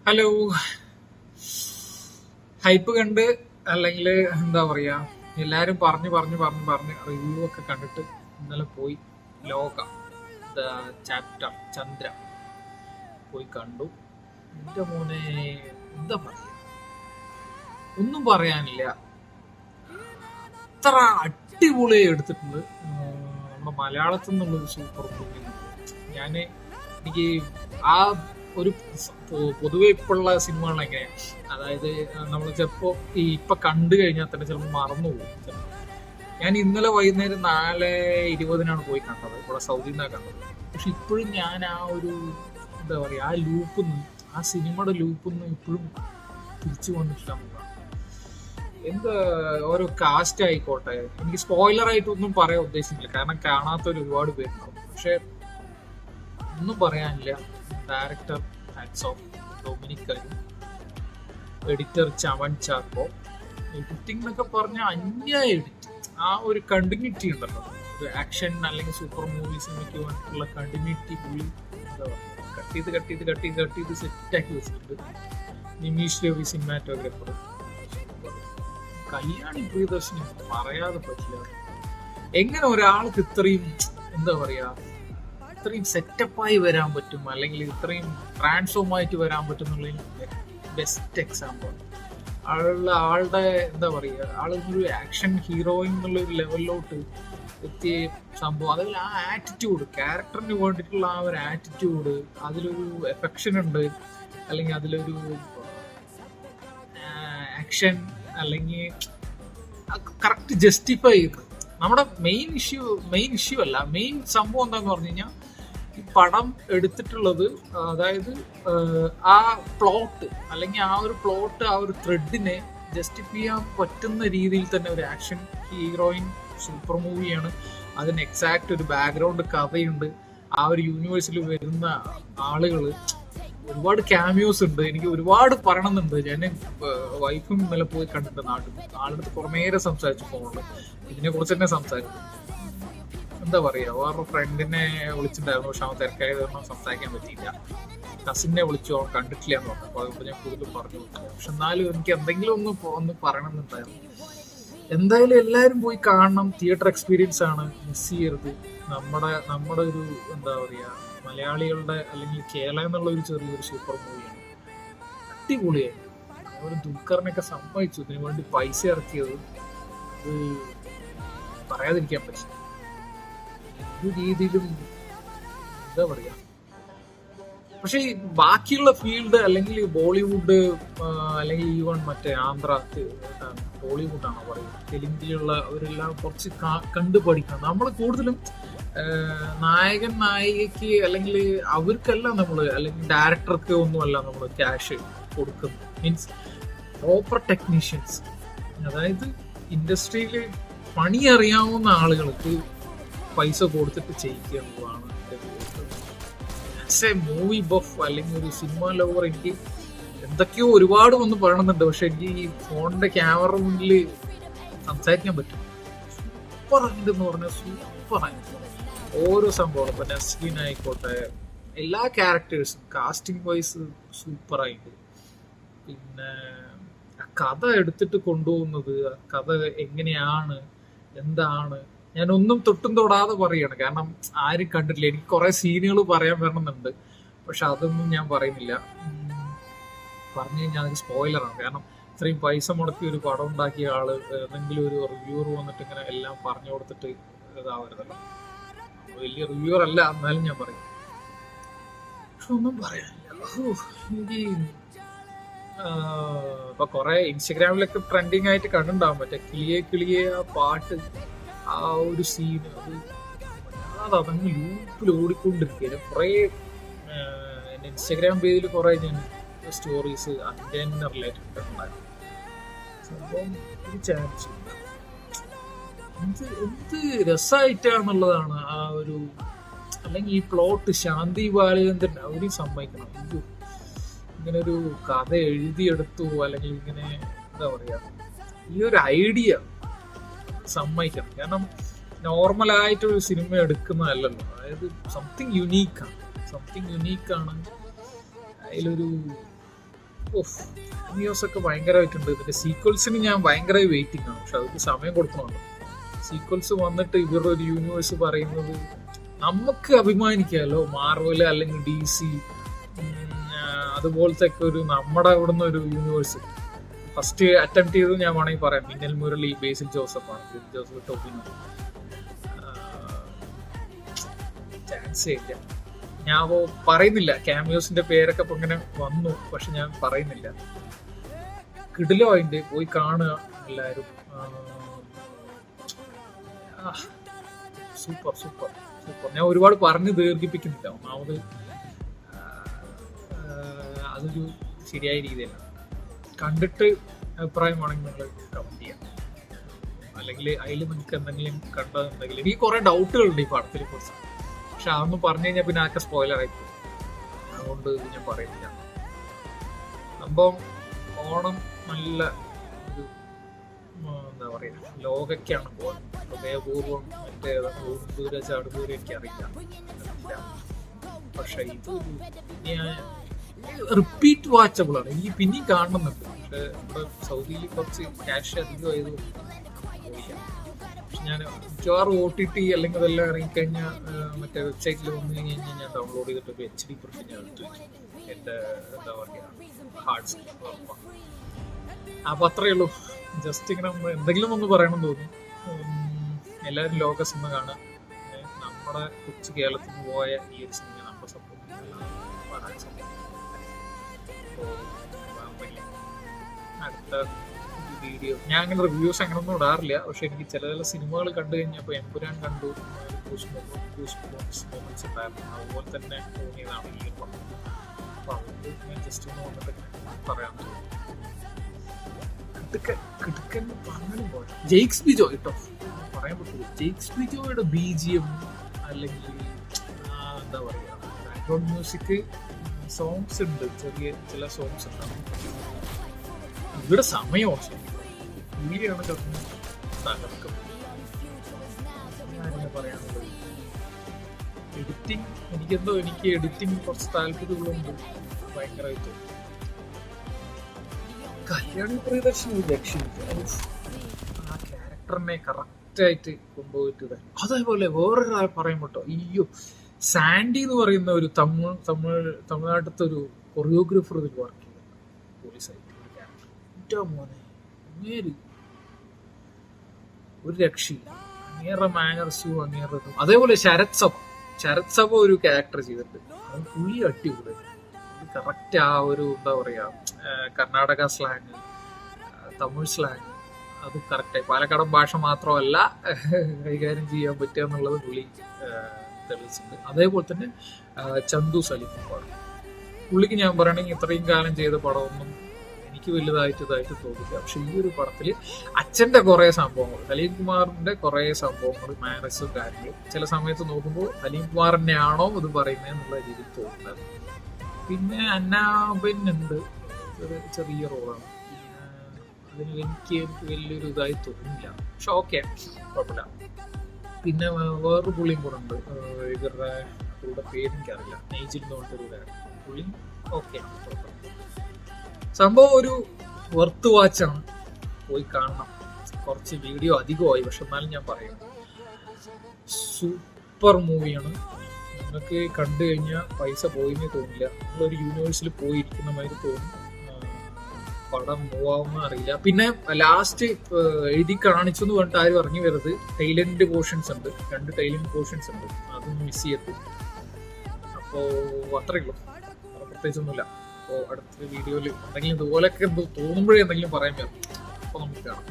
Hello. Hype കണ്ട് അല്ലെങ്കിൽ എന്താ പറയാ, എല്ലാരും പറഞ്ഞ് റിവ്യൂ ഒക്കെ കണ്ടിട്ട് ഇന്നലെ പോയി ലോക ദ ചാപ്റ്റർ ചന്ദ്ര പോയി കണ്ടു. എന്റെ മോനെ, എന്താ പറയാ, ഒന്നും പറയാനില്ല. അത്ര അടിപൊളിയായി എടുത്തിട്ടുണ്ട്. നമ്മുടെ മലയാളത്തിൽ നിന്നുള്ളൊരു സൂപ്പർ മൂവി. എനിക്ക് ആ ഒരു പൊതുവെ ഇപ്പോഴുള്ള സിനിമകൾ എങ്ങനെയാണ്, അതായത് നമ്മൾ ചിലപ്പോ ഇപ്പൊ കണ്ടു കഴിഞ്ഞാൽ തന്നെ ചിലപ്പോൾ മറന്നുപോകും. ഞാൻ ഇന്നലെ വൈകുന്നേരം 4:20 പോയി കണ്ടത്, ഇവിടെ സൗദിയിൽ നിന്നാണ് കണ്ടത്. പക്ഷെ ഇപ്പോഴും ഞാൻ ആ ഒരു എന്താ പറയാ, ആ ലൂപ്പിന്ന്, ആ സിനിമയുടെ ലൂപ്പിന്ന് ഇപ്പോഴും തിരിച്ചു വന്നിട്ടില്ല. എന്ത് ഓരോ കാസ്റ്റ് ആയിക്കോട്ടെ, എനിക്ക് സ്പോയിലർ ആയിട്ടൊന്നും പറയാൻ ഉദ്ദേശിച്ചില്ല, കാരണം കാണാത്തൊരു ഒരുപാട് പേരുണ്ടാവും. പക്ഷെ ഒന്നും പറയാനില്ല. Director hats off, Dominic, editor Chaman Chacko. Editing എന്നൊക്കെ പറഞ്ഞാൽ അന്യായ എഡിറ്റ്. ആ ഒരു കണ്ടിന്യൂറ്റി ഉണ്ടല്ലോ, ഒരു ആക്ഷൻ അല്ലെങ്കിൽ സൂപ്പർ മൂവീസിനൊക്കെ വേണ്ടിയിട്ടുള്ള കണ്ടിന്യൂറ്റി പുള്ളി എന്താ പറയുക, കട്ട് ചെയ്ത് സെറ്റാക്കി വെച്ചിട്ടുണ്ട്. നിമീഷ് രവി സിനിമാറ്റോഗ്രാഫർ, കല്യാണി പ്രിയദർശിനി പറയാതെ പറ്റില്ല. എങ്ങനെ ഒരാൾക്ക് ഇത്രയും എന്താ പറയാ, ഇത്രയും സെറ്റപ്പായി വരാൻ പറ്റും, അല്ലെങ്കിൽ ഇത്രയും ട്രാൻസ്ഫോം ആയിട്ട് വരാൻ പറ്റും എന്നുള്ളതിന് ബെസ്റ്റ് എക്സാമ്പിൾ. ആളുടെ എന്താ പറയുക, ആളൊരു ആക്ഷൻ ഹീറോയിൻ എന്നുള്ള ഒരു ലെവലിലോട്ട് എത്തിയ സംഭവം. അതിൽ ആ ആറ്റിറ്റ്യൂഡ്, ക്യാരക്ടറിന് വേണ്ടിയിട്ടുള്ള ആ ഒരു ആറ്റിറ്റ്യൂഡ്, അതിലൊരു എഫെക്ഷൻ ഉണ്ട്, അല്ലെങ്കിൽ അതിലൊരു ആക്ഷൻ, അല്ലെങ്കിൽ കറക്റ്റ് ജസ്റ്റിഫൈ ചെയ്ത്. നമ്മുടെ മെയിൻ ഇഷ്യൂ അല്ല, മെയിൻ സംഭവം എന്താന്ന് പറഞ്ഞു കഴിഞ്ഞാൽ, ഈ പടം എടുത്തിട്ടുള്ളത്, അതായത് ആ പ്ലോട്ട്, അല്ലെങ്കിൽ ആ ഒരു ത്രെഡിനെ ജസ്റ്റിഫൈ ചെയ്യാൻ പറ്റുന്ന രീതിയിൽ തന്നെ ഒരു ആക്ഷൻ ഹീറോയിൻ സൂപ്പർ മൂവിയാണ്. അതിന് എക്സാക്ട് ഒരു ബാക്ക്ഗ്രൗണ്ട് കഥയുണ്ട്. ആ ഒരു യൂണിവേഴ്സിൽ വരുന്ന ആളുകൾ, ഒരുപാട് ക്യാമിയോസ് ഉണ്ട്. എനിക്ക് ഒരുപാട് പറയണമെന്നുണ്ട്. ഞാൻ വൈഫും ഇന്നലെ പോയി കണ്ടിട്ട് ആളുടെ കുറെ നേരം സംസാരിച്ചു ഫോണില്, ഇതിനെ കുറിച്ച് തന്നെ സംസാരിച്ചു. എന്താ പറയാ, വേറൊരു ഫ്രണ്ടിനെ വിളിച്ചിട്ടുണ്ടായിരുന്നു, പക്ഷെ അവൻ തിരക്കായതൊന്നും സംസാരിക്കാൻ പറ്റിയില്ല. കസിനെ വിളിച്ചു, അവൻ കണ്ടിട്ടില്ല എന്ന് പറഞ്ഞു. അപ്പൊ അതുകൊണ്ട് ഞാൻ കൂടുതൽ പറഞ്ഞു കൊടുത്തില്ല. പക്ഷെ എന്നാലും എനിക്ക് എന്തെങ്കിലും ഒന്ന് പറയണമെന്നുണ്ടായിരുന്നു. എന്തായാലും എല്ലാവരും പോയി കാണണം. തിയേറ്റർ എക്സ്പീരിയൻസ് ആണ്, മിസ് ചെയ്യരുത്. നമ്മുടെ ഒരു എന്താ പറയാ, മലയാളികളുടെ അല്ലെങ്കിൽ കേരളം എന്നുള്ള ഒരു ചെറിയൊരു സൂപ്പർ മൂവിയാണ്. അടിപൊളിയായി. ഒരു ദുൽഖറിനൊക്കെ സമ്മതിച്ചു ഇതിനു വേണ്ടി പൈസ ഇറക്കിയത്. അത് പറയാതിരിക്കാൻ പറ്റില്ല. ഒരു രീതിയിലും എന്താ പറയാ. പക്ഷെ ബാക്കിയുള്ള ഫീൽഡ്, അല്ലെങ്കിൽ ബോളിവുഡ്, അല്ലെങ്കിൽ ഈവൺ മറ്റേ ആന്ധ്ര, ബോളിവുഡാണോ പറയുന്നത്, തെലുങ്കിലുള്ള അവരെല്ലാം കുറച്ച് കണ്ടു പഠിക്കണം. നമ്മൾ കൂടുതലും നായകൻ നായികയ്ക്ക്, അല്ലെങ്കിൽ അവർക്കല്ല നമ്മള്, അല്ലെങ്കിൽ ഡയറക്ടർക്ക് ഒന്നുമല്ല നമ്മൾ ക്യാഷ് കൊടുക്കുന്നത്. മീൻസ് പ്രോപ്പർ ടെക്നീഷ്യൻസ്, അതായത് ഇൻഡസ്ട്രിയിൽ പണി അറിയാവുന്ന ആളുകൾക്ക് പൈസ കൊടുത്തിട്ട് ചെയ്യിക്കുക എന്നുള്ളതാണ് ആസ് എ മൂവി ബഫ്, അല്ലെങ്കിൽ ഒരു സിനിമ ലവർ. എനിക്ക് എന്തൊക്കെയോ ഒരുപാട് ഒന്ന് പറയണമെന്നുണ്ട്, പക്ഷെ എനിക്ക് ഈ ഫോണിന്റെ ക്യാമറ മുന്നിൽ സംസാരിക്കാൻ പറ്റും. സൂപ്പർ ആയിട്ട് എന്ന് പറഞ്ഞാൽ സൂപ്പർ ആയിട്ട് ഓരോ സംഭവം. ഇപ്പൊ നസ്രീൻ ആയിക്കോട്ടെ, എല്ലാ ക്യാരക്ടേഴ്സും കാസ്റ്റിംഗ് വൈസ് സൂപ്പർ ആയിട്ട്. പിന്നെ കഥ എടുത്തിട്ട് കൊണ്ടുപോകുന്നത്, കഥ എങ്ങനെയാണ്, എന്താണ്, ഞാനൊന്നും തൊട്ടും തൊടാതെ പറയാണ്, കാരണം ആരും കണ്ടിട്ടില്ല. എനിക്ക് കുറെ സീനുകൾ പറയാൻ വരണമെന്നുണ്ട്, പക്ഷെ അതൊന്നും ഞാൻ പറയുന്നില്ല. പറഞ്ഞു കഴിഞ്ഞാൽ അത് സ്പോയിലറാണ്. കാരണം ഇത്രയും പൈസ മുടക്കി ഒരു പടം ഉണ്ടാക്കിയ ആള് ഏതെങ്കിലും ഒരു റിവ്യൂർ വന്നിട്ട് ഇങ്ങനെ എല്ലാം പറഞ്ഞു കൊടുത്തിട്ട് ഇതാവരുതല്ലോ. വലിയ റിവ്യൂർ അല്ല, എന്നാലും ഞാൻ പറയും. പക്ഷെ ഒന്നും പറയാനില്ല. എനിക്ക് ഇപ്പൊ കൊറേ ഇൻസ്റ്റഗ്രാമിലൊക്കെ ട്രെൻഡിങ് ആയിട്ട് കണ്ടിട്ടുണ്ടാവും, മറ്റേ കിളിയെ ആ പാട്ട്, ആ ഒരു സീന്, അതങ്ങ് ലൂപ്പിൽ ഓടിക്കൊണ്ടിരിക്കുകയാണ്. കുറെ എന്റെ ഇൻസ്റ്റഗ്രാം പേജിൽ കുറെ ഞാൻ സ്റ്റോറീസ് അതിന്റെ റിലേറ്റഡ് ഉണ്ടായിരുന്നു. സംഭവം ഒരു ചാൻസ് എന്ത് രസമായിട്ടാന്നുള്ളതാണ് ആ ഒരു, അല്ലെങ്കിൽ ഈ പ്ലോട്ട്. ശാന്തി ബാലചന്ദ്രൻ അവരെയും സമ്മതിക്കണം. ഇങ്ങനെ ഒരു കഥ എഴുതിയെടുത്തു, അല്ലെങ്കിൽ ഇങ്ങനെ എന്താ പറയാ, ഈ ഒരു ഐഡിയ സമ്മതിക്കണം. കാരണം നോർമലായിട്ടൊരു സിനിമ എടുക്കുന്നതല്ലല്ലോ, അതായത് സംതിങ് യുണീക്കാണ്. അതിലൊരു ഓഫ് ന്യൂസ് ഒക്കെ ഭയങ്കരമായിട്ടുണ്ട്. ഇതിന്റെ സീക്വൽസിന് ഞാൻ ഭയങ്കരമായി വെയിറ്റിംഗ് ആണ്. പക്ഷെ അതിന് സമയം കൊടുക്കണമല്ലോ. സീക്വൽസ് വന്നിട്ട് ഇവരുടെ ഒരു യൂണിവേഴ്സ് പറയുന്നത് നമുക്ക് അഭിമാനിക്കാമല്ലോ. മാർവൽ അല്ലെങ്കിൽ DC അതുപോലത്തെ ഒക്കെ ഒരു നമ്മുടെ ഇവിടുന്ന് ഒരു യൂണിവേഴ്സ് ഫസ്റ്റ് അറ്റംപ്റ്റ് ചെയ്ത് ഞാൻ വേണമെങ്കിൽ പറയാം. മിന്നൽ മുരളി, ബേസിൽ ജോസഫാണ്. ബേസിൽ ജോസഫ് ടോപ്പിനോ ചാൻസേ ഇല്ല. ഞാൻ പറയുന്നില്ല. ക്യാമിയോസിന്റെ പേരൊക്കെ ഇപ്പൊ ഇങ്ങനെ വന്നു, പക്ഷെ ഞാൻ പറയുന്നില്ല. കിടിലോ അതിന്റെ പോയി കാണുക എല്ലാരും. Super super super. ഞാൻ ഒരുപാട് പറഞ്ഞ് ദീർഘിപ്പിക്കുന്നില്ല. ഒന്നാമത് അതൊരു ശരിയായ രീതിയല്ല. കണ്ടിട്ട് അഭിപ്രായമാണെങ്കിൽ നിങ്ങൾ കമന്റ് ചെയ്യാം. അല്ലെങ്കിൽ അതിൽ നിങ്ങൾക്ക് എന്തെങ്കിലും കണ്ടതെന്തെങ്കിലും. എനിക്ക് കുറെ ഡൗട്ടുകളുണ്ട് ഈ പടത്തിനെ കുറിച്ച്. പക്ഷെ അതൊന്നും പറഞ്ഞു കഴിഞ്ഞാൽ പിന്നെ ആക്കെ സ്പോയിലർ ആയിപ്പോകും. അതുകൊണ്ട് ഞാൻ പറയുന്നില്ല. സംഭവം ഓണം നല്ല ഒരു എന്താ പറയുക ലോകയ്ക്കാണ് പോകുന്നത്. ഹൃദയപൂർവ്വം മറ്റേ ദൂര ചാടുദൂരം എനിക്കറിയില്ല. പക്ഷെ ഇത് ഞാൻ റിപ്പീറ്റ് വാച്ചബിൾ ആണ്. എനിക്ക് പിന്നെയും കാണണമെന്നുണ്ട്. പക്ഷെ ഇവിടെ സൗദിയിൽ കുറച്ച് ക്യാഷ് അധികമായത് പക്ഷെ ഞാൻ മിക്കവാറും OTT അല്ലെങ്കിൽ അതെല്ലാം ഇറങ്ങിക്കഴിഞ്ഞാൽ മറ്റേ വെബ്സൈറ്റിൽ വന്നു കഴിഞ്ഞാൽ ഞാൻ ഡൗൺലോഡ് ചെയ്തിട്ട് ഒരു HD പ്രൊഫൈൽ ഞാൻ എടുത്തു എൻ്റെ എന്താ പറയുക ഹാർഡ് സ്കിപ്പ്. അപ്പൊ അത്രയേ ഉള്ളൂ. ജസ്റ്റ് ഇങ്ങനെ എന്തെങ്കിലും ഒന്ന് പറയണം തോന്നുന്നു. എല്ലാവരും ലോക സിനിമ കാണുക. നമ്മുടെ കൊച്ചു കേരളത്തിൽ നിന്ന് പോയ ഈ ഒരു സിനിമ നമ്മുടെ സപ്പോർട്ട് പറയാൻ സപ്പോർട്ട്. അടുത്ത വീഡിയോ ഞാൻ അങ്ങനെ റിവ്യൂസ് അങ്ങനെയൊന്നും ഇടാറില്ല. പക്ഷെ എനിക്ക് ചില സിനിമകൾ കണ്ടു കഴിഞ്ഞപ്പോൾ എമ്പുരാൻ കണ്ടു, മൊമെന്റ്സ് ഉണ്ടായിരുന്നു. അതുപോലെ തന്നെ തോന്നിയതാണ് ഈ പടം. അപ്പൊ അതുകൊണ്ട് ഞാൻ ജസ്റ്റ് ഒന്ന് വന്നിട്ട് പറയാൻ തോന്നുന്നു. കിടുക്കൻ പറഞ്ഞു പോലെ ജെയ്ക്സ് ബിജോ കേട്ടോ പറയാൻ പറ്റില്ല. ജെയ്ക്സ് ബിജോയുടെ BGM അല്ലെങ്കിൽ എന്താ പറയുക ബാക്ക്ഗ്രൗണ്ട് മ്യൂസിക് സോങ്സ് ഉണ്ട്. ചെറിയ ചില സോങ്സ് ഉണ്ടാവും. ഇവിടെ സമയമോ വീഡിയാണ് തകർക്കും. ഞാനിങ്ങനെ പറയാനുള്ളത് എഡിറ്റിംഗ് എനിക്ക് എഡിറ്റിംഗ് കുറച്ച് താല്പര്യമുള്ളതുകൊണ്ട് ഭയങ്കരമായിട്ട് കല്യാണി പ്രിയദർശൻ ഒരു രക്ഷയില്ല. ആ ക്യാരക്ടറിനെ കറക്റ്റായിട്ട് കൊണ്ടുപോയിട്ട്. അതേപോലെ വേറൊരാൾ പറയും കേട്ടോ, അയ്യോ സാൻഡി എന്ന് പറയുന്ന ഒരു തമിഴ്നാട്ടിലത്തെ ഒരു കൊറിയോഗ്രാഫർ ഇതിൽ വർക്ക് ചെയ്തു പോലീസായിട്ട്. മോനെ അങ്ങേര് ഒരു രക്ഷയില്ല. അങ്ങേറെ മാനർസും അങ്ങേറതും. അതേപോലെ ശരത് സഭ ഒരു ക്യാരക്ടർ ചെയ്തിട്ട് അത് പുള്ളി അടിപൊളി. കറക്റ്റ് ആ ഒരു എന്താ പറയാ കർണാടക സ്ലാങ്, തമിഴ് സ്ലാങ് അത് കറക്റ്റായി പാലക്കാടൻ ഭാഷ മാത്രമല്ല കൈകാര്യം ചെയ്യാൻ പറ്റുക എന്നുള്ളത് പുള്ളി തെളിയിച്ചിട്ടുണ്ട്. അതേപോലെ തന്നെ ചന്തു സലീം പുള്ളിക്ക് ഞാൻ പറയണെങ്കിൽ ഇത്രയും കാലം ചെയ്ത പടമൊന്നും എനിക്ക് വലുതായിട്ട് തോന്നില്ല. പക്ഷെ ഈ ഒരു പടത്തില് അച്ഛന്റെ കുറെ സംഭവങ്ങൾ, സലീം കുമാറിന്റെ കുറെ സംഭവങ്ങൾ, മാനസും കാര്യങ്ങളും ചില സമയത്ത് നോക്കുമ്പോൾ സലീം കുമാർ തന്നെയാണോ ഇത് പറയുന്നത് എന്നുള്ള രീതിയിൽ തോന്നുന്നത്. പിന്നെ അന്നാബൻ ഉണ്ട്, ചെറിയ റോളാണ്. അതിന് എനിക്ക് വലിയൊരു ഇതായി തോന്നില്ല. പക്ഷെ ഓക്കെ കുഴപ്പമില്ല. പിന്നെ വേറൊരു പുള്ളിയും കൂടെ ഉണ്ട്, ഇവരുടെ പുള്ളിയുടെ പേരെനിക്കറിയില്ല, നെയ്ജിൽ എന്ന് പറഞ്ഞൊരു പുള്ളി. ഓക്കെ സംഭവം ഒരു വർത്ത് വാച്ചാണ്, പോയി കാണണം. കുറച്ച് വീഡിയോ അധികമായി, പക്ഷെ എന്നാലും ഞാൻ പറയും സൂപ്പർ മൂവിയാണ്. നിങ്ങൾക്ക് കണ്ടു കഴിഞ്ഞാൽ പൈസ പോയിന്നേ തോന്നില്ല. നിങ്ങളൊരു യൂണിവേഴ്സിൽ പോയിരിക്കുന്ന മാതിരി തോന്നും. പടം മൂവാവുന്ന അറിയില്ല. പിന്നെ ലാസ്റ്റ് എഴുതി കാണിച്ചു എന്ന് പറഞ്ഞിട്ട് ആരും ഇറങ്ങി വരുന്നത് ടൈലന്റ് പോർഷൻസ് ഉണ്ട്, 2 ടൈലന്റ് പോർഷൻസ് ഉണ്ട്, അതൊന്നും മിസ് ചെയ്യരുത്. അപ്പോൾ അത്രയേ ഉള്ളൂ, പ്രത്യേകിച്ചൊന്നുമില്ല. അപ്പോൾ അടുത്ത വീഡിയോയിൽ എന്തെങ്കിലും ഇതുപോലെയൊക്കെ തോന്നുമ്പോഴേ എന്തെങ്കിലും പറയാൻ പറ്റും. അപ്പോൾ നമുക്ക് കാണാം.